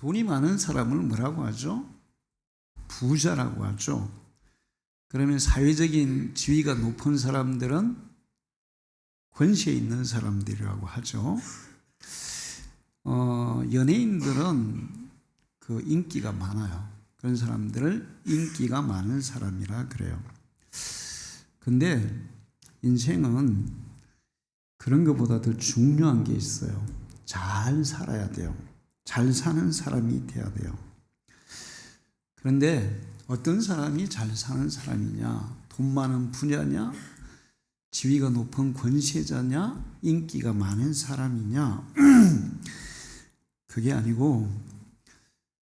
돈이 많은 사람을 뭐라고 하죠? 부자라고 하죠. 그러면 사회적인 지위가 높은 사람들은 권세 있는 사람들이라고 하죠. 연예인들은 그 인기가 많아요. 그런 사람들을 인기가 많은 사람이라 그래요. 근데 인생은 그런 것보다 더 중요한 게 있어요. 잘 살아야 돼요. 잘 사는 사람이 돼야 돼요. 그런데 어떤 사람이 잘 사는 사람이냐? 돈 많은 부자냐? 지위가 높은 권세자냐? 인기가 많은 사람이냐? 그게 아니고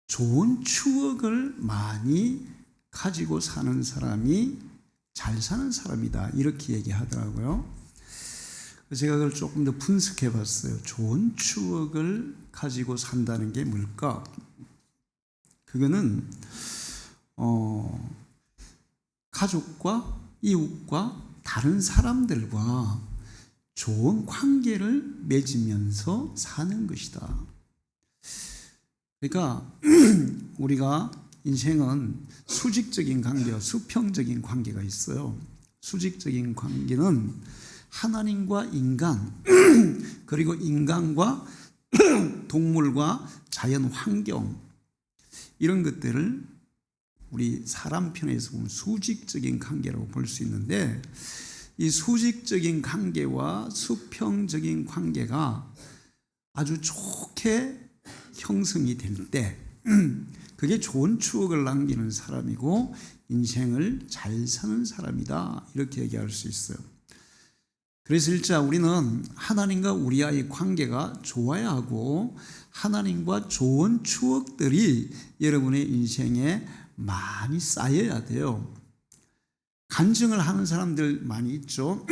좋은 추억을 많이 가지고 사는 사람이 잘 사는 사람이다, 이렇게 얘기하더라고요. 제가 그걸 조금 더 분석해 봤어요. 좋은 추억을 가지고 산다는 게 뭘까? 그거는 가족과 이웃과 다른 사람들과 좋은 관계를 맺으면서 사는 것이다. 그러니까 우리가 인생은 수직적인 관계와 수평적인 관계가 있어요. 수직적인 관계는 하나님과 인간, 그리고 인간과 동물과 자연 환경, 이런 것들을 우리 사람 편에서 보면 수직적인 관계라고 볼 수 있는데, 이 수직적인 관계와 수평적인 관계가 아주 좋게 형성이 될 때 그게 좋은 추억을 남기는 사람이고 인생을 잘 사는 사람이다, 이렇게 얘기할 수 있어요. 그래서 일자 우리는 하나님과 우리와의 관계가 좋아야 하고 하나님과 좋은 추억들이 여러분의 인생에 많이 쌓여야 돼요. 간증을 하는 사람들 많이 있죠.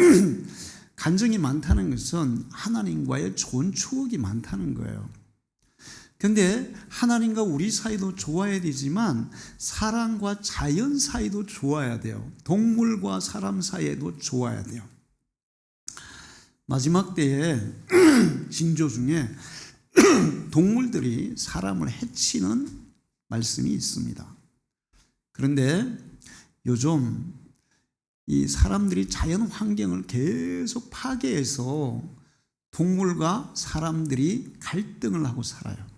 간증이 많다는 것은 하나님과의 좋은 추억이 많다는 거예요. 근데 하나님과 우리 사이도 좋아야 되지만 사람과 자연 사이도 좋아야 돼요. 동물과 사람 사이에도 좋아야 돼요. 마지막 때에 징조 중에 동물들이 사람을 해치는 말씀이 있습니다. 그런데 요즘 이 사람들이 자연 환경을 계속 파괴해서 동물과 사람들이 갈등을 하고 살아요.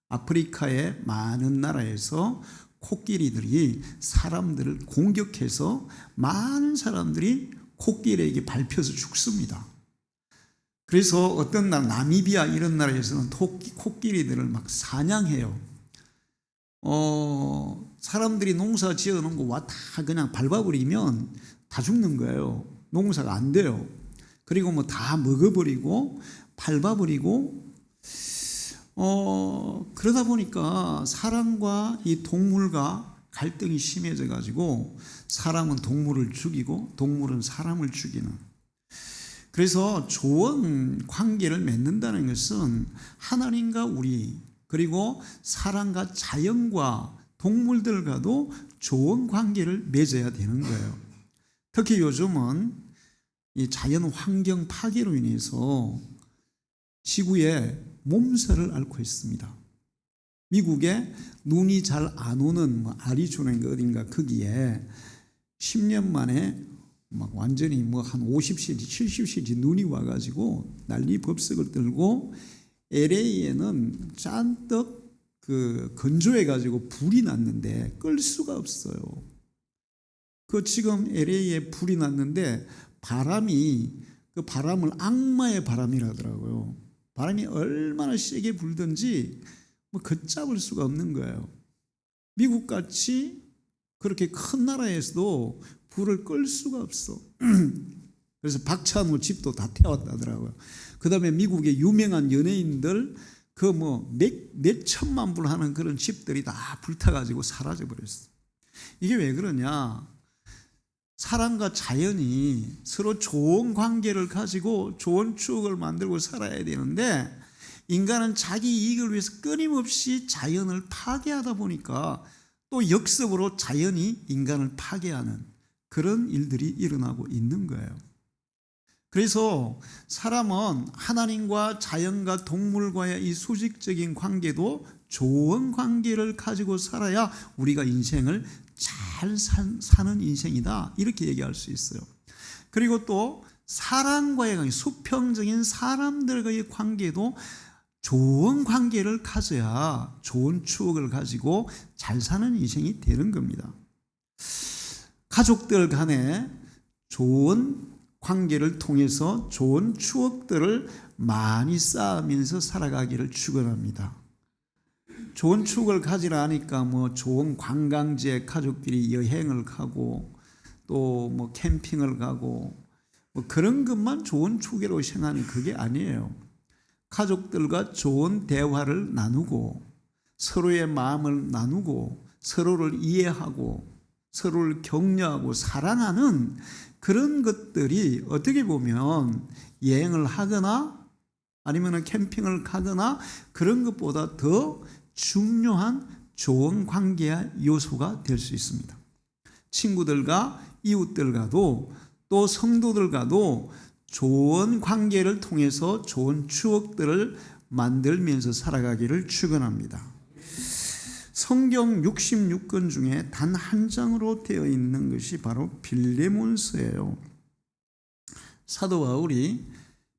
아프리카의 많은 나라에서 코끼리들이 사람들을 공격해서 많은 사람들이 코끼리에게 밟혀서 죽습니다. 그래서 어떤 날 나미비아 이런 나라에서는 코끼리들을 막 사냥해요. 사람들이 농사 지어놓은 거 와 다 그냥 밟아버리면 다 죽는 거예요. 농사가 안 돼요. 그리고 뭐 다 먹어버리고 밟아버리고, 그러다 보니까 사람과 이 동물과 갈등이 심해져 가지고 사람은 동물을 죽이고 동물은 사람을 죽이는, 그래서 좋은 관계를 맺는다는 것은 하나님과 우리, 그리고 사람과 자연과 동물들과도 좋은 관계를 맺어야 되는 거예요. 특히 요즘은 이 자연 환경 파괴로 인해서 지구에 몸살을 앓고 있습니다. 미국에 눈이 잘 안 오는 아리조나인가 어딘가 거기에 10년 만에 막 완전히 한 50cm, 70cm 눈이 와가지고 난리 법석을 떨고, LA에는 잔뜩 건조해가지고 불이 났는데 끌 수가 없어요. 지금 LA에 불이 났는데 그 바람을 악마의 바람이라더라고요. 바람이 얼마나 세게 불든지 걷잡을 수가 없는 거예요. 미국같이 그렇게 큰 나라에서도 불을 끌 수가 없어. 그래서 박찬호 집도 다 태웠다더라고요. 그 다음에 미국의 유명한 연예인들 몇 천만 불 하는 그런 집들이 다 불타가지고 사라져버렸어. 이게 왜 그러냐? 사람과 자연이 서로 좋은 관계를 가지고 좋은 추억을 만들고 살아야 되는데, 인간은 자기 이익을 위해서 끊임없이 자연을 파괴하다 보니까 또 역습으로 자연이 인간을 파괴하는 그런 일들이 일어나고 있는 거예요. 그래서 사람은 하나님과 자연과 동물과의 이 수직적인 관계도 좋은 관계를 가지고 살아야 우리가 인생을 잘 사는 인생이다, 이렇게 얘기할 수 있어요. 그리고 또 사람과의 관계, 수평적인 사람들과의 관계도 좋은 관계를 가져야 좋은 추억을 가지고 잘 사는 인생이 되는 겁니다. 가족들 간에 좋은 관계를 통해서 좋은 추억들을 많이 쌓으면서 살아가기를 축원합니다. 좋은 추억을 가지라 하니까 뭐 좋은 관광지에 가족끼리 여행을 가고 또 뭐 캠핑을 가고 뭐 그런 것만 좋은 추억이라고 생각하는 그게 아니에요. 가족들과 좋은 대화를 나누고 서로의 마음을 나누고 서로를 이해하고 서로를 격려하고 사랑하는 그런 것들이 어떻게 보면 여행을 하거나 아니면 캠핑을 가거나 그런 것보다 더 중요한 좋은 관계의 요소가 될 수 있습니다. 친구들과 이웃들과도 또 성도들과도 좋은 관계를 통해서 좋은 추억들을 만들면서 살아가기를 축원합니다. 성경 66권 중에 단 한 장으로 되어 있는 것이 바로 빌레몬서예요. 사도 바울이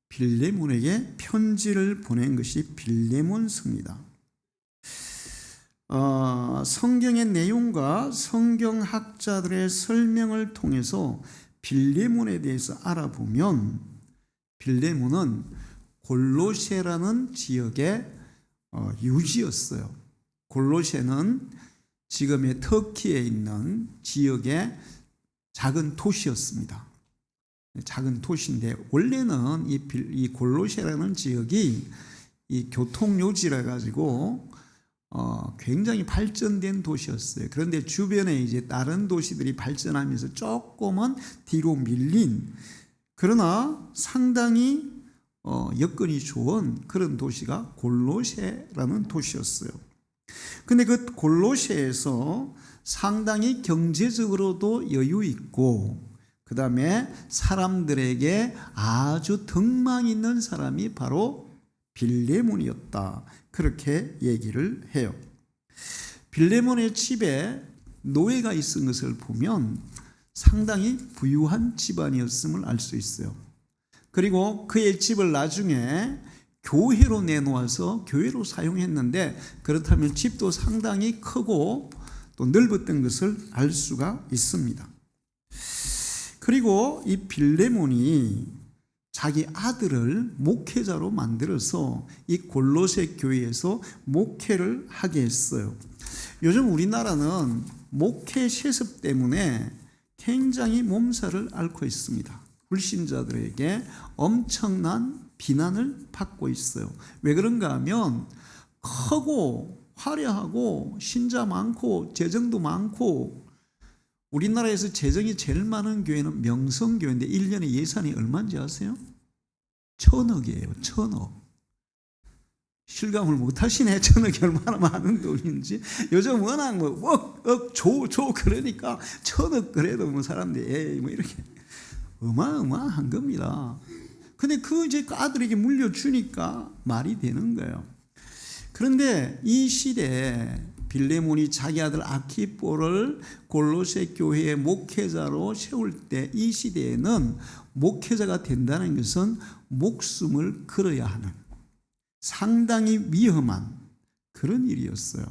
빌레몬에게 편지를 보낸 것이 빌레몬서입니다. 성경의 내용과 성경학자들의 설명을 통해서 빌레몬에 대해서 알아보면 빌레몬은 골로새라는 지역의 유지였어요. 골로새는 지금의 터키에 있는 지역의 작은 도시였습니다. 작은 도시인데 원래는 이 골로새라는 지역이 이 교통요지라 가지고 굉장히 발전된 도시였어요. 그런데 주변에 이제 다른 도시들이 발전하면서 조금은 뒤로 밀린, 그러나 상당히 여건이 좋은 그런 도시가 골로새라는 도시였어요. 근데 그 골로새에서 상당히 경제적으로도 여유 있고 그 다음에 사람들에게 아주 덕망 있는 사람이 바로 빌레몬이었다, 그렇게 얘기를 해요. 빌레몬의 집에 노예가 있은 것을 보면 상당히 부유한 집안이었음을 알 수 있어요. 그리고 그의 집을 나중에 교회로 내놓아서 교회로 사용했는데 그렇다면 집도 상당히 크고 또 넓었던 것을 알 수가 있습니다. 그리고 이 빌레몬이 자기 아들을 목회자로 만들어서 이 골로새 교회에서 목회를 하게 했어요. 요즘 우리나라는 목회 세습 때문에 굉장히 몸살을 앓고 있습니다. 불신자들에게 엄청난 비난을 받고 있어요. 왜 그런가 하면 크고 화려하고 신자 많고 재정도 많고, 우리나라에서 재정이 제일 많은 교회는 명성교회인데 1년에 예산이 얼마인지 아세요? 1,000억이에요. 1,000억. 실감을 못 하시네. 1,000억이 얼마나 많은 돈인지. 요즘 워낙 뭐 줘 그러니까 1,000억 그래도 뭐 사람들이 에이 뭐 이렇게 어마어마한 겁니다. 근데 이제 그 아들에게 물려주니까 말이 되는 거예요. 그런데 이 시대에 빌레몬이 자기 아들 아키뽀를 골로새 교회의 목회자로 세울 때 이 시대에는 목회자가 된다는 것은 목숨을 걸어야 하는 상당히 위험한 그런 일이었어요.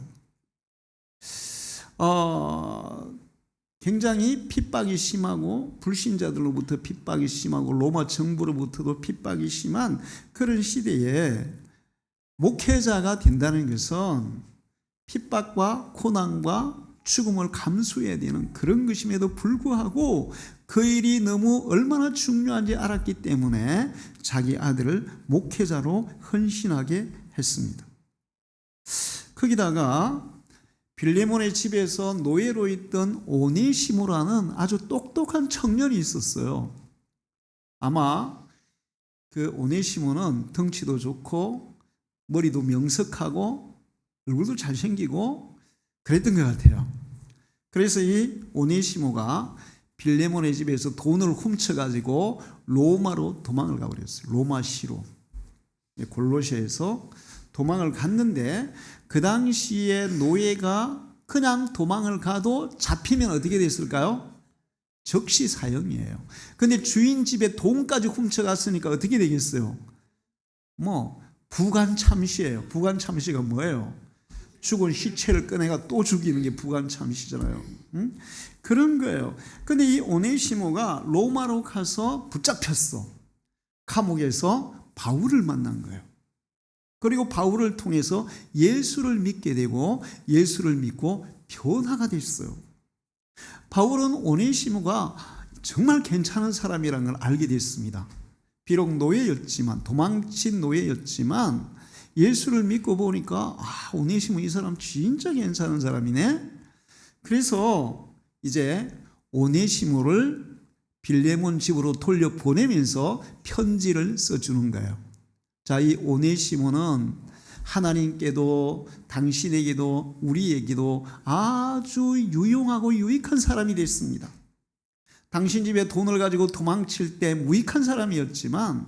굉장히 핍박이 심하고 불신자들로부터 핍박이 심하고 로마 정부로부터도 핍박이 심한 그런 시대에 목회자가 된다는 것은 핍박과 고난과 죽음을 감수해야 되는 그런 것임에도 불구하고 그 일이 너무 얼마나 중요한지 알았기 때문에 자기 아들을 목회자로 헌신하게 했습니다. 거기다가 빌레몬의 집에서 노예로 있던 오네시모라는 아주 똑똑한 청년이 있었어요. 아마 그 오네시모는 덩치도 좋고 머리도 명석하고 얼굴도 잘생기고 그랬던 것 같아요. 그래서 이 오네시모가 빌레몬의 집에서 돈을 훔쳐가지고 로마로 도망을 가버렸어요. 로마시로. 골로새에서 도망을 갔는데 그 당시에 노예가 그냥 도망을 가도 잡히면 어떻게 됐을까요? 즉시 사형이에요. 근데 주인 집에 돈까지 훔쳐갔으니까 어떻게 되겠어요? 부관참시예요. 부관참시가 뭐예요? 죽은 시체를 꺼내가 또 죽이는 게 부관참시잖아요. 응? 그런 거예요. 근데 이 오네시모가 로마로 가서 붙잡혔어. 감옥에서 바울을 만난 거예요. 그리고 바울을 통해서 예수를 믿게 되고 예수를 믿고 변화가 됐어요. 바울은 오네시모가 정말 괜찮은 사람이라는 걸 알게 됐습니다. 비록 노예였지만, 도망친 노예였지만 예수를 믿고 보니까 오네시모 이 사람 진짜 괜찮은 사람이네. 그래서 이제 오네시모를 빌레몬 집으로 돌려보내면서 편지를 써주는 거예요. 자, 이 오네시모는 하나님께도 당신에게도 우리에게도 아주 유용하고 유익한 사람이 됐습니다. 당신 집에 돈을 가지고 도망칠 때 무익한 사람이었지만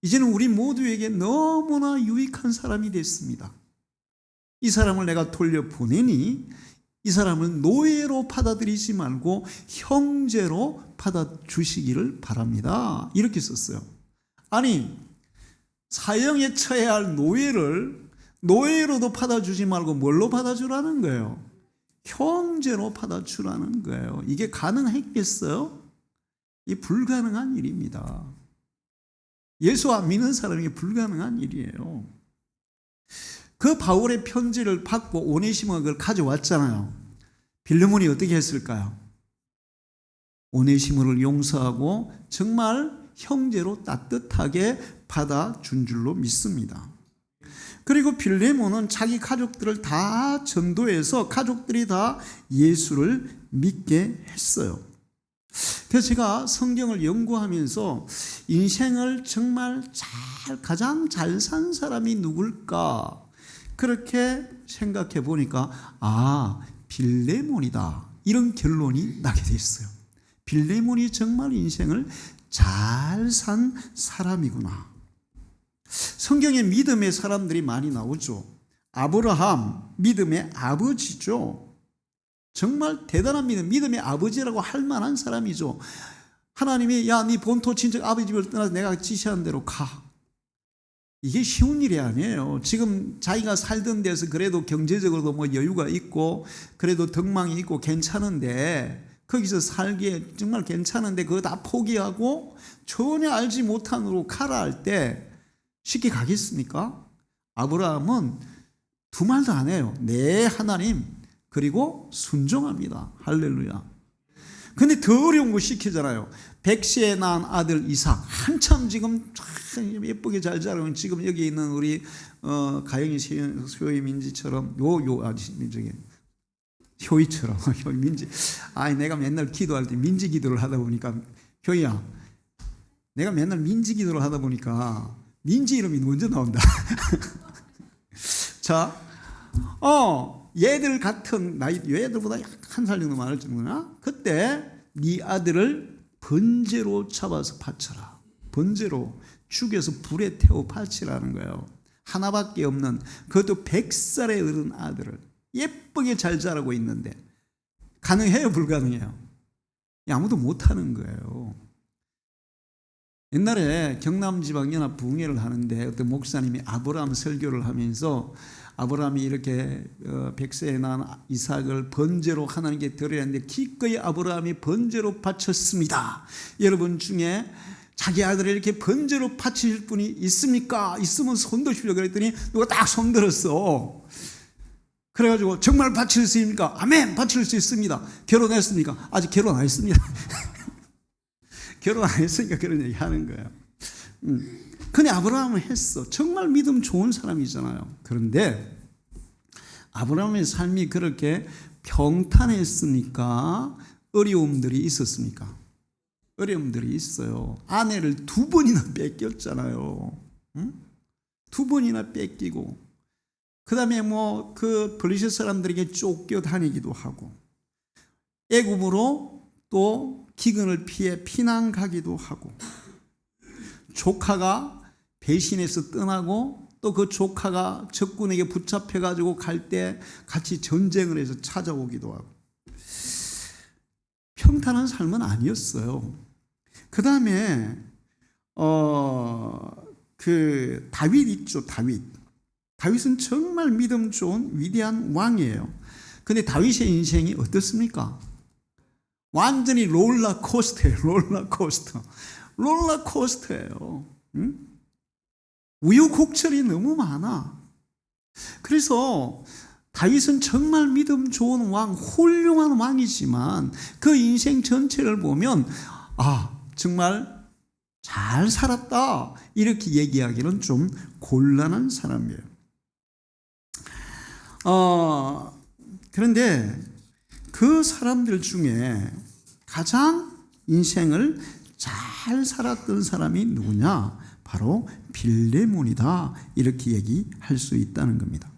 이제는 우리 모두에게 너무나 유익한 사람이 됐습니다. 이 사람을 내가 돌려보내니 이 사람을 노예로 받아들이지 말고 형제로 받아주시기를 바랍니다. 이렇게 썼어요. 아니, 사형에 처해야 할 노예를 노예로도 받아주지 말고 뭘로 받아주라는 거예요? 형제로 받아주라는 거예요. 이게 가능했겠어요? 이 불가능한 일입니다. 예수 안 믿는 사람에게 불가능한 일이에요. 그 바울의 편지를 받고 오네시모가 그걸 가져왔잖아요. 빌레몬이 어떻게 했을까요? 오네시모를 용서하고 정말 형제로 따뜻하게 받아준 줄로 믿습니다. 그리고 빌레몬은 자기 가족들을 다 전도해서 가족들이 다 예수를 믿게 했어요. 그래서 제가 성경을 연구하면서 인생을 정말 가장 잘 산 사람이 누굴까? 그렇게 생각해 보니까 빌레몬이다. 이런 결론이 나게 됐어요. 빌레몬이 정말 인생을 잘 산 사람이구나. 성경에 믿음의 사람들이 많이 나오죠. 아브라함, 믿음의 아버지죠. 정말 대단한 믿음의 아버지라고 할 만한 사람이죠. 하나님이 네 본토 친척 아버지 집을 떠나서 내가 지시한 대로 가. 이게 쉬운 일이 아니에요. 지금 자기가 살던 데서 그래도 경제적으로도 여유가 있고 그래도 덕망이 있고 괜찮은데 거기서 살기에 정말 괜찮은데 그거 다 포기하고 전혀 알지 못한 으로 가라 할 때 쉽게 가겠습니까? 아브라함은 두 말도 안 해요. 네, 하나님. 그리고 순종합니다. 할렐루야. 근데 더 어려운 거 시키잖아요. 백세에 낳은 아들 이삭. 한참 지금 예쁘게 잘 자라는 지금 여기 있는 우리 가영이 소희 민지처럼 효이처럼 효이 민지. 내가 맨날 기도할 때 민지 기도를 하다 보니까 효이야. 내가 맨날 민지 기도를 하다 보니까 민지 이름이 먼저 나온다. 자, 얘들 같은 나이, 얘들보다 약 한 살 정도 많을 정도나 그때 네 아들을 번제로 잡아서 바쳐라. 번제로 죽여서 불에 태워 바치라는 거예요. 하나밖에 없는 그것도 100살에 어른 아들을 예쁘게 잘 자라고 있는데 가능해요? 불가능해요? 아무도 못하는 거예요. 옛날에 경남지방연합 부흥회를 하는데 어떤 목사님이 아브라함 설교를 하면서 아브라함이 이렇게 100세에 낳은 이삭을 번제로 하나님께 드려야 하는데 기꺼이 아브라함이 번제로 바쳤습니다. 여러분 중에 자기 아들을 이렇게 번제로 바치실 분이 있습니까? 있으면 손 드시려고 그랬더니 누가 딱 손 들었어. 그래가지고 정말 바칠 수 있습니까? 아멘! 바칠 수 있습니다. 결혼했습니까? 아직 결혼 안 했습니다. 결혼 안 했으니까 그런 얘기 하는 거예요. 근데 아브라함은 했어. 정말 믿음 좋은 사람이잖아요. 그런데 아브라함의 삶이 그렇게 평탄했습니까? 어려움들이 있었습니까? 어려움들이 있어요. 아내를 2번이나 뺏겼잖아요. 2번이나 뺏기고 그 다음에 그 블레셋 사람들에게 쫓겨다니기도 하고 애굽으로 또 기근을 피해 피난 가기도 하고 조카가 배신해서 떠나고 또 그 조카가 적군에게 붙잡혀가지고 갈 때 같이 전쟁을 해서 찾아오기도 하고 평탄한 삶은 아니었어요. 그 다음에 그 다윗 있죠. 다윗은 정말 믿음 좋은 위대한 왕이에요. 근데 다윗의 인생이 어떻습니까? 완전히 롤러코스터예요. 롤러코스터예요. 응? 우여곡절이 너무 많아. 그래서 다윗은 정말 믿음 좋은 왕, 훌륭한 왕이지만 그 인생 전체를 보면 정말 잘 살았다 이렇게 얘기하기는 좀 곤란한 사람이에요. 그런데 그 사람들 중에 가장 인생을 잘 살았던 사람이 누구냐? 바로 빌레몬이다 이렇게 얘기할 수 있다는 겁니다.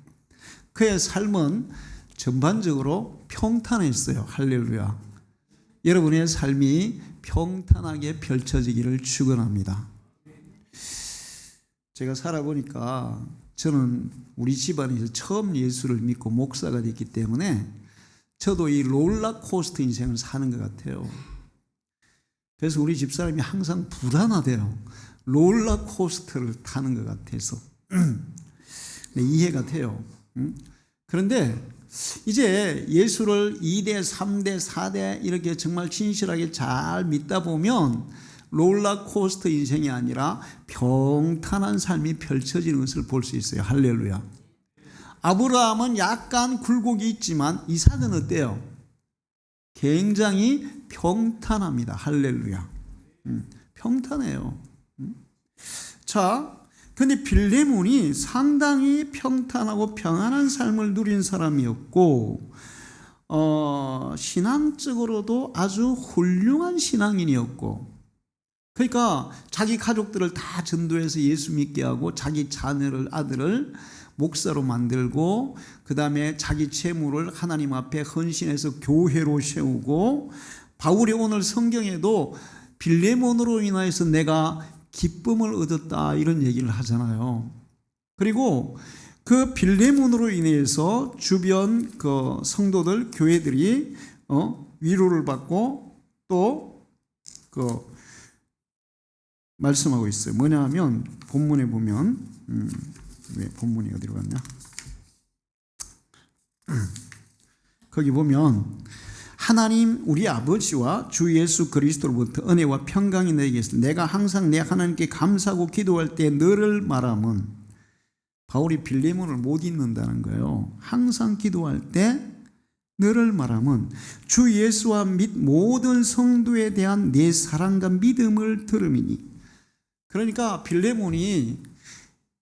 그의 삶은 전반적으로 평탄했어요. 할렐루야. 여러분의 삶이 평탄하게 펼쳐지기를 축원합니다. 제가 살아보니까 저는 우리 집안에서 처음 예수를 믿고 목사가 됐기 때문에 저도 이 롤러코스터 인생을 사는 것 같아요. 그래서 우리 집사람이 항상 불안하대요. 롤러코스터를 타는 것 같아서. 이해가 돼요. 그런데 이제 예수를 2대, 3대, 4대 이렇게 정말 진실하게 잘 믿다 보면 롤러코스터 인생이 아니라 평탄한 삶이 펼쳐지는 것을 볼 수 있어요. 할렐루야. 아브라함은 약간 굴곡이 있지만 이삭은 어때요? 굉장히 평탄합니다. 할렐루야. 평탄해요. 자, 근데 빌레몬이 상당히 평탄하고 평안한 삶을 누린 사람이었고 신앙적으로도 아주 훌륭한 신앙인이었고, 그러니까 자기 가족들을 다 전도해서 예수 믿게 하고 자기 자녀를, 아들을 목사로 만들고 그 다음에 자기 재물을 하나님 앞에 헌신해서 교회로 세우고, 바울이 오늘 성경에도 빌레몬으로 인하여서 내가 기쁨을 얻었다 이런 얘기를 하잖아요. 그리고 그 빌레몬으로 인해서 주변 그 성도들, 교회들이 위로를 받고 또 그 말씀하고 있어요. 뭐냐 하면 본문에 보면 왜 본문이 어디로 갔냐? 거기 보면 하나님 우리 아버지와 주 예수 그리스도로부터 은혜와 평강이 너에게 있으니 내가 항상 내 하나님께 감사하고 기도할 때 너를 말함은, 바울이 빌레몬을 못 잊는다는 거예요. 항상 기도할 때 너를 말함은 주 예수와 및 모든 성도에 대한 내 사랑과 믿음을 들음이니. 그러니까 빌레몬이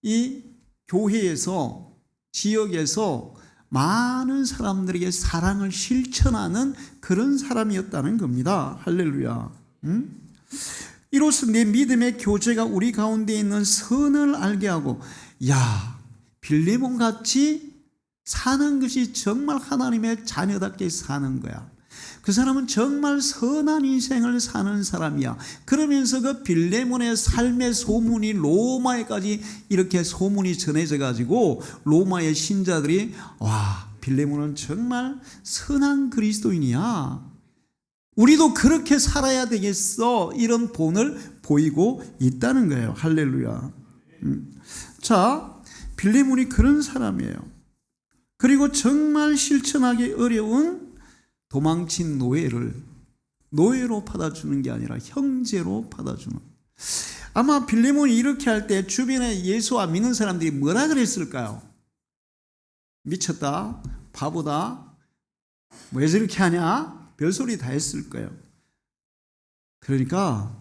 이 교회에서, 지역에서 많은 사람들에게 사랑을 실천하는 그런 사람이었다는 겁니다. 할렐루야. 이로써 내 믿음의 교제가 우리 가운데 있는 선을 알게 하고, 빌레몬 같이 사는 것이 정말 하나님의 자녀답게 사는 거야. 그 사람은 정말 선한 인생을 사는 사람이야. 그러면서 그 빌레몬의 삶의 소문이 로마에까지 이렇게 소문이 전해져 가지고 로마의 신자들이 빌레몬은 정말 선한 그리스도인이야, 우리도 그렇게 살아야 되겠어, 이런 본을 보이고 있다는 거예요. 할렐루야. 자, 빌레몬이 그런 사람이에요. 그리고 정말 실천하기 어려운 도망친 노예로 받아주는 게 아니라 형제로 받아주는. 아마 빌레몬이 이렇게 할 때 주변에 예수와 믿는 사람들이 뭐라 그랬을까요? 미쳤다, 바보다, 왜 저렇게 하냐, 별소리 다 했을 거예요. 그러니까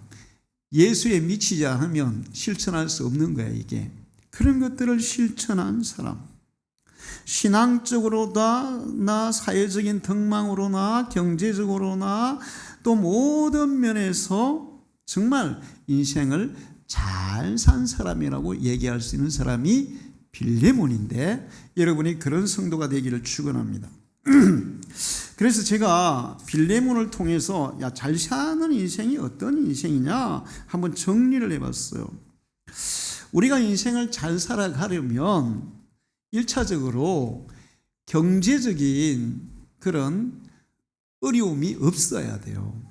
예수에 미치지 않으면 실천할 수 없는 거예요. 이게 그런 것들을 실천한 사람, 신앙적으로나 사회적인 덕망으로나 경제적으로나 또 모든 면에서 정말 인생을 잘 산 사람이라고 얘기할 수 있는 사람이 빌레몬인데, 여러분이 그런 성도가 되기를 축원합니다. 그래서 제가 빌레몬을 통해서 잘 사는 인생이 어떤 인생이냐 한번 정리를 해봤어요. 우리가 인생을 잘 살아가려면 1차적으로 경제적인 그런 어려움이 없어야 돼요.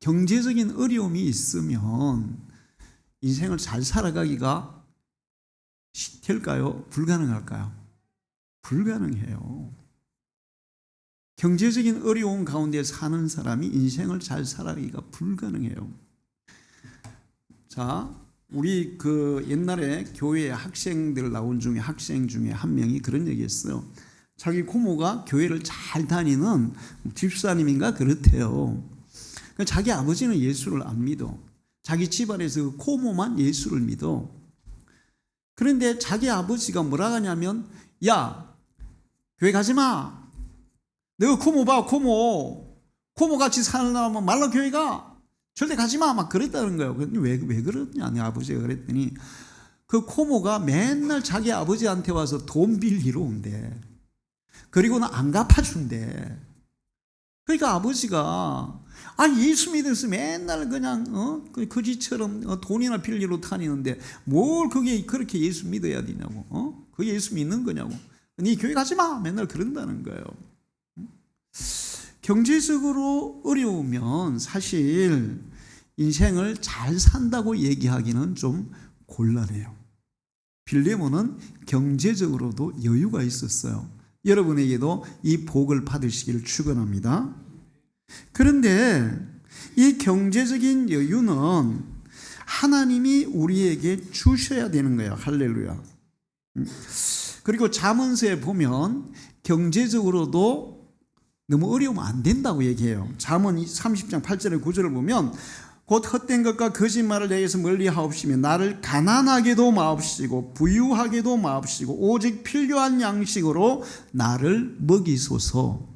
경제적인 어려움이 있으면 인생을 잘 살아가기가 될까요? 불가능할까요? 불가능해요. 경제적인 어려움 가운데 사는 사람이 인생을 잘 살아가기가 불가능해요. 자, 우리 그 옛날에 교회 학생들 나온 중에 학생 중에 한 명이 그런 얘기했어요. 자기 고모가 교회를 잘 다니는 집사님인가 그렇대요. 자기 아버지는 예수를 안 믿어. 자기 집안에서 고모만 예수를 믿어. 그런데 자기 아버지가 뭐라 하냐면, 야, 교회 가지 마. 너 고모 봐, 고모 같이 살려면 말라 교회 가. 절대 가지 마. 막 그랬다는 거예요. 왜 그러냐, 내 아버지가 그랬더니, 그 고모가 맨날 자기 아버지한테 와서 돈 빌리러 온대. 그리고는 안 갚아준대. 그러니까 아버지가 예수 믿어서 맨날 그냥 거지처럼 돈이나 빌리러 다니는데 뭘 그게 그렇게 예수 믿어야 되냐고. 그게 예수 믿는 거냐고. 네 교회 가지 마. 맨날 그런다는 거예요. 경제적으로 어려우면 사실 인생을 잘 산다고 얘기하기는 좀 곤란해요. 빌레몬은 경제적으로도 여유가 있었어요. 여러분에게도 이 복을 받으시기를 축원합니다. 그런데 이 경제적인 여유는 하나님이 우리에게 주셔야 되는 거예요. 할렐루야. 그리고 잠언서에 보면 경제적으로도 너무 어려우면 안 된다고 얘기해요. 잠언 30장 8절의 9절을 보면 곧 헛된 것과 거짓말을 내게서 멀리하옵시며 나를 가난하게도 마옵시고 부유하게도 마옵시고 오직 필요한 양식으로 나를 먹이소서.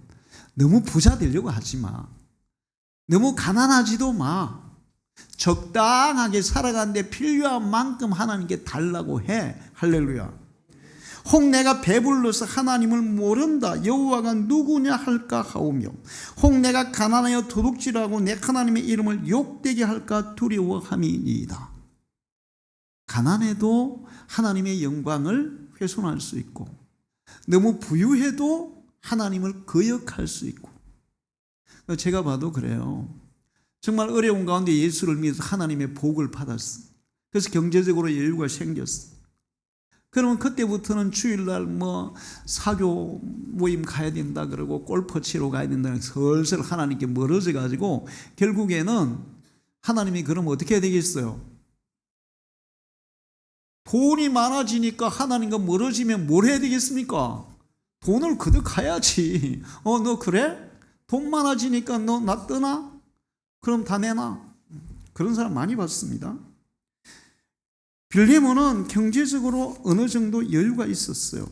너무 부자 되려고 하지 마. 너무 가난하지도 마. 적당하게 살아가는데 필요한 만큼 하나님께 달라고 해. 할렐루야. 혹 내가 배불러서 하나님을 모른다. 여호와가 누구냐 할까 하오며 혹 내가 가난하여 도둑질하고 내 하나님의 이름을 욕되게 할까 두려워함이니이다. 가난해도 하나님의 영광을 훼손할 수 있고 너무 부유해도 하나님을 거역할 수 있고. 제가 봐도 그래요. 정말 어려운 가운데 예수를 믿어서 하나님의 복을 받았어. 그래서 경제적으로 여유가 생겼어. 그러면 그때부터는 주일날 사교 모임 가야 된다 그러고 골프 치러 가야 된다 슬슬 하나님께 멀어져 가지고 결국에는 하나님이 그러면 어떻게 해야 되겠어요? 돈이 많아지니까 하나님과 멀어지면 뭘 해야 되겠습니까? 돈을 거둬가야지. 너 그래? 돈 많아지니까 너 나 떠나? 그럼 다 내놔. 그런 사람 많이 봤습니다. 빌레몬은 경제적으로 어느 정도 여유가 있었어요.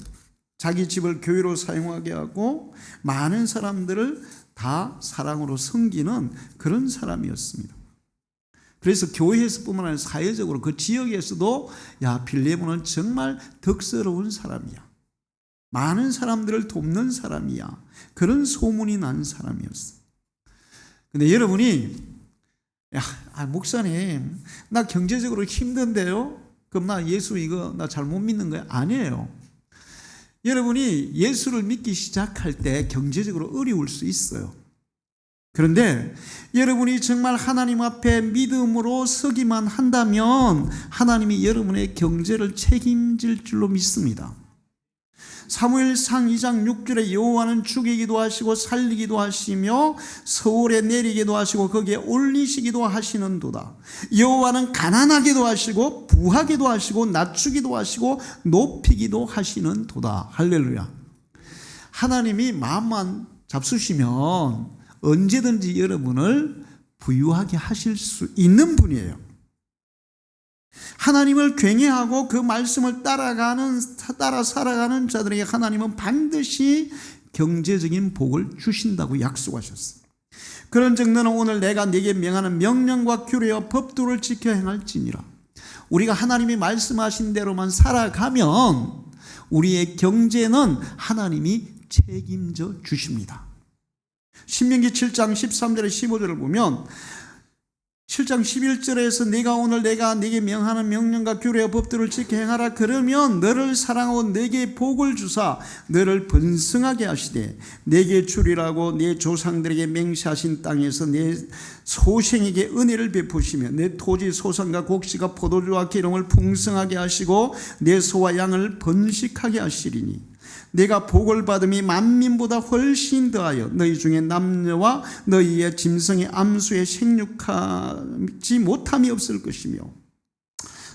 자기 집을 교회로 사용하게 하고 많은 사람들을 다 사랑으로 섬기는 그런 사람이었습니다. 그래서 교회에서뿐만 아니라 사회적으로 그 지역에서도 빌레몬은 정말 덕스러운 사람이야. 많은 사람들을 돕는 사람이야. 그런 소문이 난 사람이었어. 근데 여러분이 목사님 나 경제적으로 힘든데요? 그럼 나 예수 이거 나 잘못 믿는 거야? 아니에요. 여러분이 예수를 믿기 시작할 때 경제적으로 어려울 수 있어요. 그런데 여러분이 정말 하나님 앞에 믿음으로 서기만 한다면 하나님이 여러분의 경제를 책임질 줄로 믿습니다. 사무엘상 2장 6절에 여호와는 죽이기도 하시고 살리기도 하시며 서울에 내리기도 하시고 거기에 올리시기도 하시는도다. 여호와는 가난하기도 하시고 부하기도 하시고 낮추기도 하시고 높이기도 하시는도다. 할렐루야. 하나님이 마음만 잡수시면 언제든지 여러분을 부유하게 하실 수 있는 분이에요. 하나님을 굉해하고 그 말씀을 따라 살아가는 자들에게 하나님은 반드시 경제적인 복을 주신다고 약속하셨어요. 그런즉 너는 오늘 내가 네게 명하는 명령과 규례와 법도를 지켜 행할지니라. 우리가 하나님이 말씀하신 대로만 살아가면 우리의 경제는 하나님이 책임져 주십니다. 신명기 7장 13절에 15절을 보면 7장 11절에서 내가 네게 명하는 명령과 규례와 법들을 지켜 행하라. 그러면 너를 사랑하고 네게 복을 주사 너를 번성하게 하시되 네게 주리라고 네 조상들에게 맹세하신 땅에서 네 소생에게 은혜를 베푸시며 내 토지 소산과 곡식과 포도주와 기름을 풍성하게 하시고 내 소와 양을 번식하게 하시리니 내가 복을 받음이 만민보다 훨씬 더하여 너희 중에 남녀와 너희의 짐승의 암수에 생육하지 못함이 없을 것이며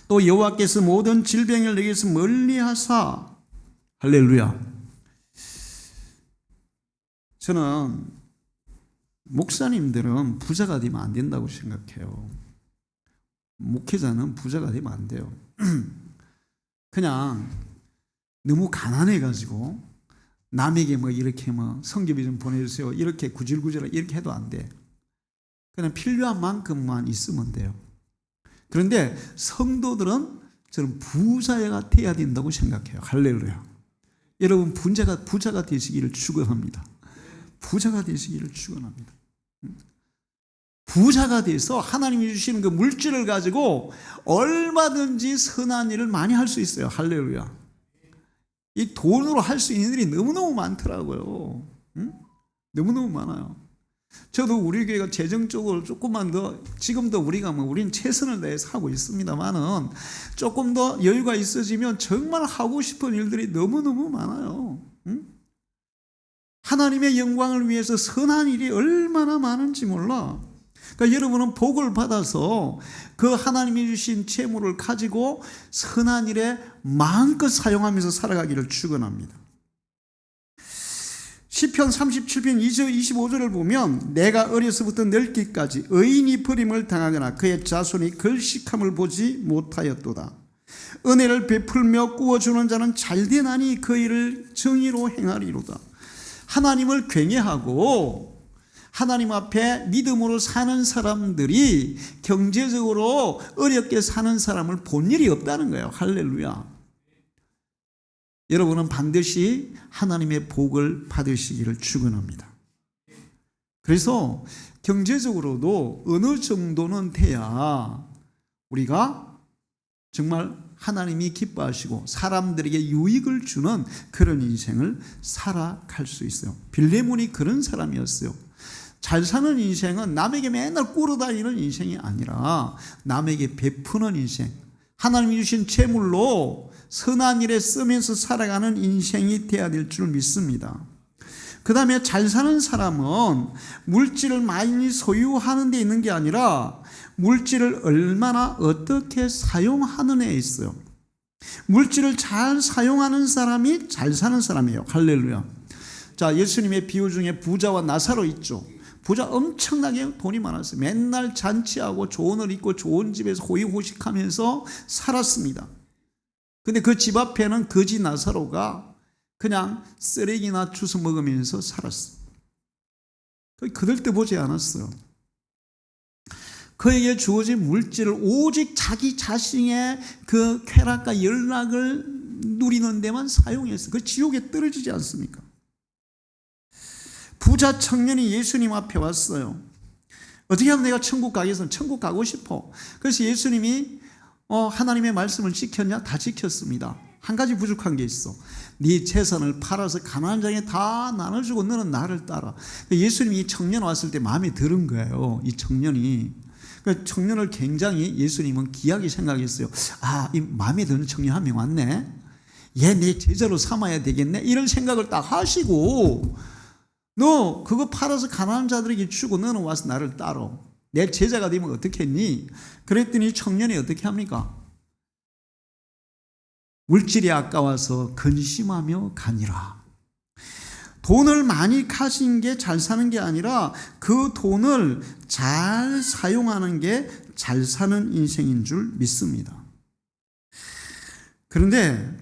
또 여호와께서 모든 질병을 너희에서 멀리하사 할렐루야. 저는 목사님들은 부자가 되면 안 된다고 생각해요. 목회자는 부자가 되면 안 돼요. 그냥 너무 가난해가지고 남에게 뭐 이렇게 뭐 성경비 좀 보내주세요 이렇게 구질구질 이렇게 해도 안 돼. 그냥 필요한 만큼만 있으면 돼요. 그런데 성도들은 저는 부자가 돼야 된다고 생각해요. 할렐루야. 여러분 부자가 되시기를 축원합니다. 부자가 되시기를 축원합니다. 부자가 돼서 하나님이 주시는 그 물질을 가지고 얼마든지 선한 일을 많이 할 수 있어요. 할렐루야. 이 돈으로 할 수 있는 일이 너무너무 많더라고요. 너무너무 많아요. 저도 우리 교회가 재정적으로 조금만 더, 지금도 우리는 최선을 다해서 하고 있습니다만은 조금 더 여유가 있어지면 정말 하고 싶은 일들이 너무너무 많아요. 하나님의 영광을 위해서 선한 일이 얼마나 많은지 몰라. 그러니까 여러분은 복을 받아서 그 하나님이 주신 재물을 가지고 선한 일에 마음껏 사용하면서 살아가기를 축원합니다. 시편 37편 25절을 보면 내가 어려서부터 늙기까지 의인이 버림을 당하거나 그의 자손이 걸식함을 보지 못하였도다. 은혜를 베풀며 구워주는 자는 잘되나니 그 일을 정의로 행하리로다. 하나님을 경외하고 하나님 앞에 믿음으로 사는 사람들이 경제적으로 어렵게 사는 사람을 본 일이 없다는 거예요. 할렐루야. 여러분은 반드시 하나님의 복을 받으시기를 축원합니다. 그래서 경제적으로도 어느 정도는 돼야 우리가 정말 하나님이 기뻐하시고 사람들에게 유익을 주는 그런 인생을 살아갈 수 있어요. 빌레몬이 그런 사람이었어요. 잘 사는 인생은 남에게 맨날 꿇어다니는 인생이 아니라 남에게 베푸는 인생, 하나님이 주신 재물로 선한 일에 쓰면서 살아가는 인생이 되어야 될 줄 믿습니다. 그 다음에 잘 사는 사람은 물질을 많이 소유하는 데 있는 게 아니라 물질을 얼마나 어떻게 사용하는 데 있어요. 물질을 잘 사용하는 사람이 잘 사는 사람이에요. 할렐루야. 자, 예수님의 비유 중에 부자와 나사로 있죠. 부자 엄청나게 돈이 많았어요. 맨날 잔치하고 좋은 옷 입고 좋은 집에서 호의호식하면서 살았습니다. 근데 그 집 앞에는 거지 나사로가 그냥 쓰레기나 주워 먹으면서 살았어요. 그들 때 보지 않았어요. 그에게 주어진 물질을 오직 자기 자신의 그 쾌락과 연락을 누리는 데만 사용했어요. 그 지옥에 떨어지지 않습니까? 부자 청년이 예수님 앞에 왔어요. 어떻게 하면 내가 천국 가겠어? 천국 가고 싶어. 그래서 예수님이 하나님의 말씀을 지켰냐? 다 지켰습니다. 한 가지 부족한 게 있어. 네 재산을 팔아서 가난한 자에게 다 나눠주고 너는 나를 따라. 예수님이 이 청년 왔을 때 마음에 들은 거예요. 이 청년이. 그 청년을 굉장히 예수님은 귀하게 생각했어요. 아, 이 마음에 드는 청년 한 명 왔네. 얘 내 제자로 삼아야 되겠네. 이런 생각을 딱 하시고 너 그거 팔아서 가난한 자들에게 주고 너는 와서 나를 따라. 내 제자가 되면 어떻게 했니? 그랬더니 청년이 어떻게 합니까? 물질이 아까워서 근심하며 가니라. 돈을 많이 가진 게 잘 사는 게 아니라 그 돈을 잘 사용하는 게 잘 사는 인생인 줄 믿습니다. 그런데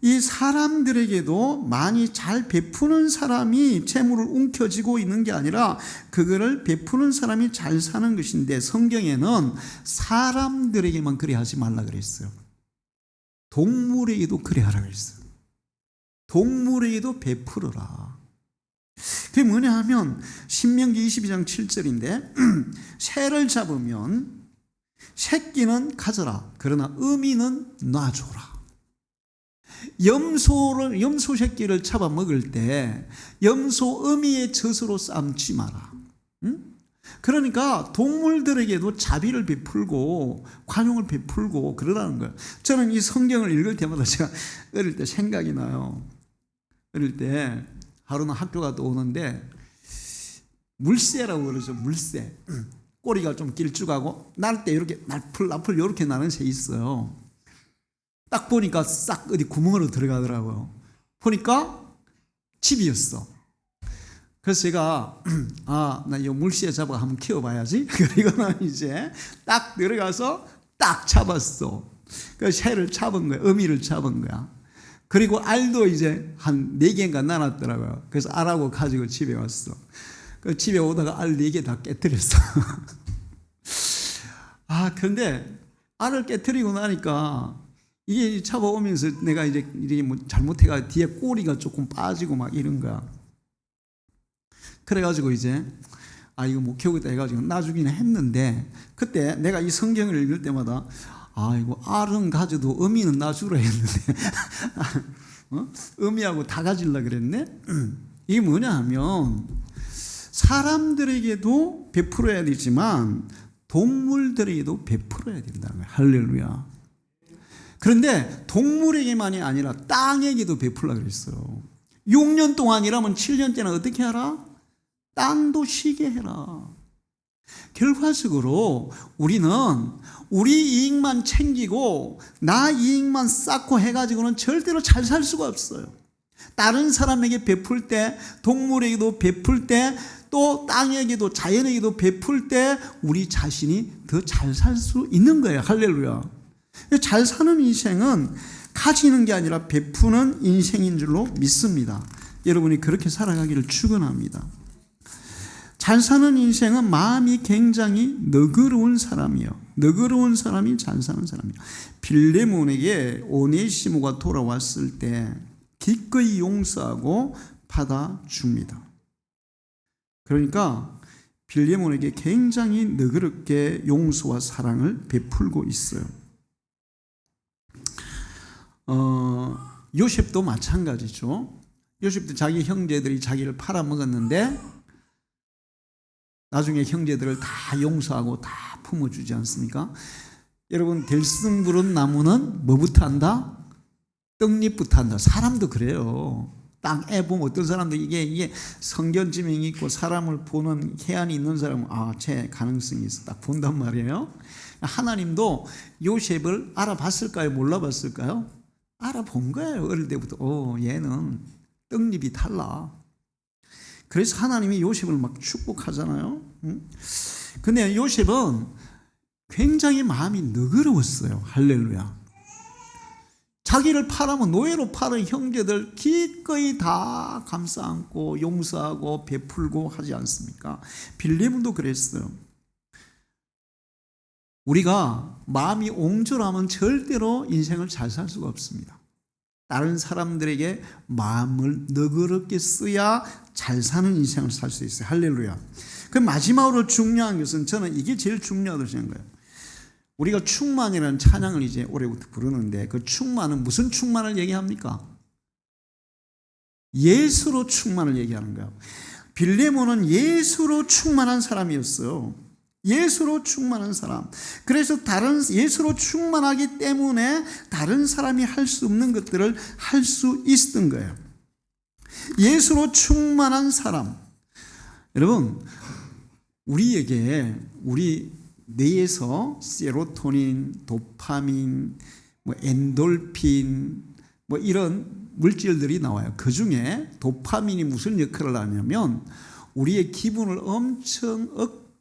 이 사람들에게도 많이 잘 베푸는 사람이 재물을 움켜쥐고 있는 게 아니라 그거를 베푸는 사람이 잘 사는 것인데 성경에는 사람들에게만 그래 하지 말라 그랬어요. 동물에게도 그래 하라 그랬어요. 동물에게도 베풀어라. 그게 뭐냐 하면 신명기 22장 7절인데 새를 잡으면 새끼는 가져라. 그러나 어미는 놔줘라. 염소 새끼를 잡아 먹을 때 염소 어미의 젖으로 삶지 마라. 응? 그러니까 동물들에게도 자비를 베풀고 관용을 베풀고 그러라는 거예요. 저는 이 성경을 읽을 때마다 제가 어릴 때 생각이 나요. 어릴 때 하루는 학교 갔다 오는데 물새라고 그러죠. 물새. 꼬리가 좀 길쭉하고 날 때 이렇게 나풀 이렇게 나는 새 있어요. 딱 보니까 싹 어디 구멍으로 들어가더라고요. 보니까 집이었어. 그래서 제가 나 이 물새 잡아 한번 키워봐야지. 그리고는 이제 딱 들어가서 딱 잡았어. 그 새를 잡은 거야. 어미를 잡은 거야. 그리고 알도 이제 한 4개인가 나눴더라고요. 그래서 알하고 가지고 집에 왔어. 그 집에 오다가 알 4개 다 깨뜨렸어. 그런데 알을 깨뜨리고 나니까 이게 잡아오면서 내가 이제 뭐 잘못해가 뒤에 꼬리가 조금 빠지고 막 이런 거야. 그래가지고 이제 이거 못 키우겠다 해가지고 놔주기는 했는데 그때 내가 이 성경을 읽을 때마다 이거 알은 가져도 어미는 놔주라 했는데 어미하고 다 가질라 그랬네. 이게 뭐냐 하면 사람들에게도 베풀어야 되지만 동물들에게도 베풀어야 된다는 거예요. 할렐루야. 그런데 동물에게만이 아니라 땅에게도 베풀라 그랬어요. 6년 동안이라면 7년째는 어떻게 하라? 땅도 쉬게 해라. 결과적으로 우리는 우리 이익만 챙기고 나 이익만 쌓고 해가지고는 절대로 잘 살 수가 없어요. 다른 사람에게 베풀 때, 동물에게도 베풀 때, 또 땅에게도 자연에게도 베풀 때 우리 자신이 더 잘 살 수 있는 거예요. 할렐루야. 잘 사는 인생은 가지는 게 아니라 베푸는 인생인 줄로 믿습니다. 여러분이 그렇게 살아가기를 축원합니다. 잘 사는 인생은 마음이 굉장히 너그러운 사람이에요. 너그러운 사람이 잘 사는 사람이에요. 빌레몬에게 오네시모가 돌아왔을 때 기꺼이 용서하고 받아줍니다. 그러니까 빌레몬에게 굉장히 너그럽게 용서와 사랑을 베풀고 있어요. 요셉도 마찬가지죠. 요셉도 자기 형제들이 자기를 팔아먹었는데 나중에 형제들을 다 용서하고 다 품어주지 않습니까? 여러분, 들숨부른 나무는 뭐부터 한다? 떡잎부터 한다. 사람도 그래요. 땅에 보면 어떤 사람도 이게 성견지명이 있고 사람을 보는 해안이 있는 사람은 제 가능성이 있어 딱 본단 말이에요. 하나님도 요셉을 알아봤을까요? 몰라봤을까요? 알아본 거예요. 어릴 때부터. 얘는 떡잎이 달라. 그래서 하나님이 요셉을 막 축복하잖아요. 근데 요셉은 굉장히 마음이 너그러웠어요. 할렐루야. 자기를 팔아면 노예로 팔은 형제들 기꺼이 다 감싸 안고 용서하고 베풀고 하지 않습니까? 빌레몬도 그랬어요. 우리가 마음이 옹졸하면 절대로 인생을 잘 살 수가 없습니다. 다른 사람들에게 마음을 너그럽게 써야 잘 사는 인생을 살 수 있어요. 할렐루야. 그 마지막으로 중요한 것은 저는 이게 제일 중요하다고 생각해요. 우리가 충만이라는 찬양을 이제 올해부터 부르는데 그 충만은 무슨 충만을 얘기합니까? 예수로 충만을 얘기하는 거예요. 빌레몬은 예수로 충만한 사람이었어요. 예수로 충만한 사람. 그래서 예수로 충만하기 때문에 다른 사람이 할 수 없는 것들을 할 수 있었던 거예요. 예수로 충만한 사람. 여러분, 우리 뇌에서 세로토닌, 도파민, 엔돌핀 이런 물질들이 나와요. 그 중에 도파민이 무슨 역할을 하냐면 우리의 기분을 엄청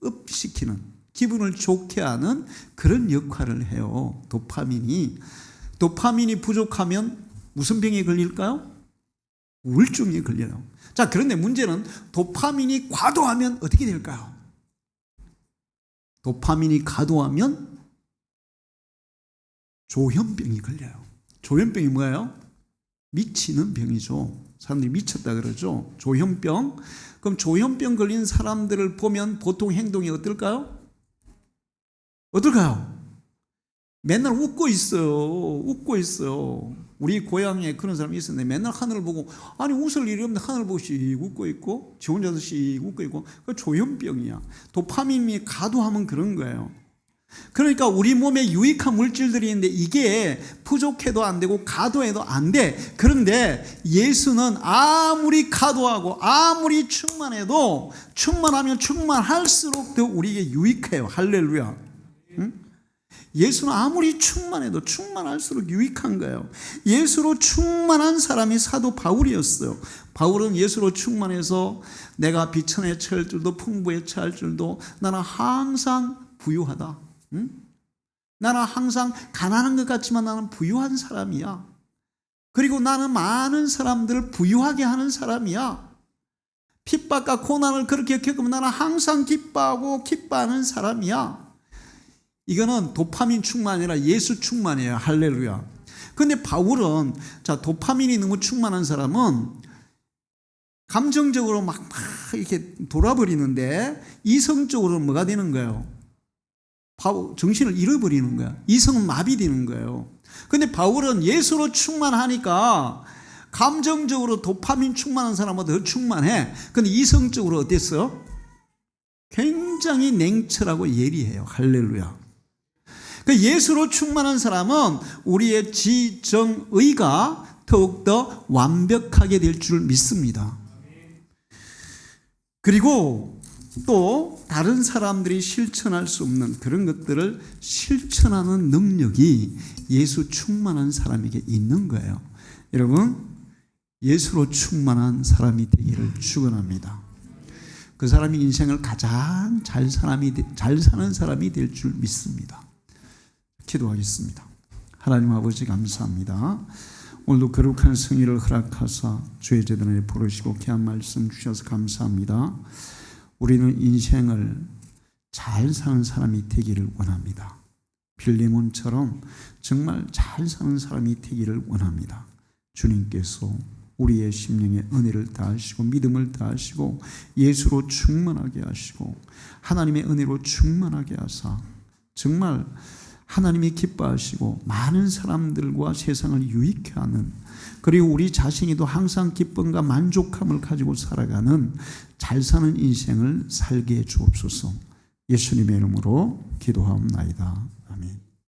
업시키는, 기분을 좋게 하는 그런 역할을 해요. 도파민이 부족하면 무슨 병에 걸릴까요? 우울증에 걸려요. 자, 그런데 문제는 도파민이 과도하면 어떻게 될까요? 도파민이 과도하면 조현병이 걸려요. 조현병이 뭐예요? 미치는 병이죠. 사람들이 미쳤다 그러죠. 조현병. 그럼 조현병 걸린 사람들을 보면 보통 행동이 어떨까요? 어떨까요? 맨날 웃고 있어요. 웃고 있어요. 우리 고향에 그런 사람이 있었는데 맨날 하늘을 보고, 아니 웃을 일이 없는데 하늘을 보고 씩 웃고 있고 지 혼자서 씩 웃고 있고, 그 조현병이야. 도파민이 과도하면 그런 거예요. 그러니까 우리 몸에 유익한 물질들이 있는데 이게 부족해도 안 되고 과도해도 안 돼. 그런데 예수는 아무리 과도하고 아무리 충만해도 충만하면 충만할수록 더 우리에게 유익해요. 할렐루야. 응? 예수는 아무리 충만해도 충만할수록 유익한 거예요. 예수로 충만한 사람이 사도 바울이었어요. 바울은 예수로 충만해서 내가 비천에 처할 줄도 풍부에 처할 줄도 나는 항상 부유하다. 응? 나는 항상 가난한 것 같지만 나는 부유한 사람이야. 그리고 나는 많은 사람들을 부유하게 하는 사람이야. 핍박과 고난을 그렇게 겪으면 나는 항상 기뻐하고 기뻐하는 사람이야. 이거는 도파민 충만이 아니라 예수 충만이에요. 할렐루야. 그런데 바울은, 자, 도파민이 너무 충만한 사람은 감정적으로 막 이렇게 돌아버리는데 이성적으로는 뭐가 되는 거예요? 정신을 잃어버리는 거야. 이성은 마비되는 거예요. 그런데 바울은 예수로 충만하니까 감정적으로 도파민 충만한 사람보다 더 충만해. 그런데 이성적으로 어땠어요? 굉장히 냉철하고 예리해요. 할렐루야. 예수로 충만한 사람은 우리의 지정의가 더욱더 완벽하게 될 줄 믿습니다. 그리고 또 다른 사람들이 실천할 수 없는 그런 것들을 실천하는 능력이 예수 충만한 사람에게 있는 거예요. 여러분, 예수로 충만한 사람이 되기를 축원합니다. 그 사람이 인생을 가장 잘 사는 사람이 될 줄 믿습니다. 기도하겠습니다. 하나님 아버지 감사합니다. 오늘도 거룩한 성의를 허락하사 주의 제단에 부르시고 귀한 말씀 주셔서 감사합니다. 우리는 인생을 잘 사는 사람이 되기를 원합니다. 빌레몬처럼 정말 잘 사는 사람이 되기를 원합니다. 주님께서 우리의 심령에 은혜를 다하시고 믿음을 다하시고 예수로 충만하게 하시고 하나님의 은혜로 충만하게 하사 정말 하나님이 기뻐하시고 많은 사람들과 세상을 유익해 하는, 그리고 우리 자신이도 항상 기쁨과 만족함을 가지고 살아가는 잘 사는 인생을 살게 해 주옵소서. 예수님의 이름으로 기도하옵나이다. 아멘.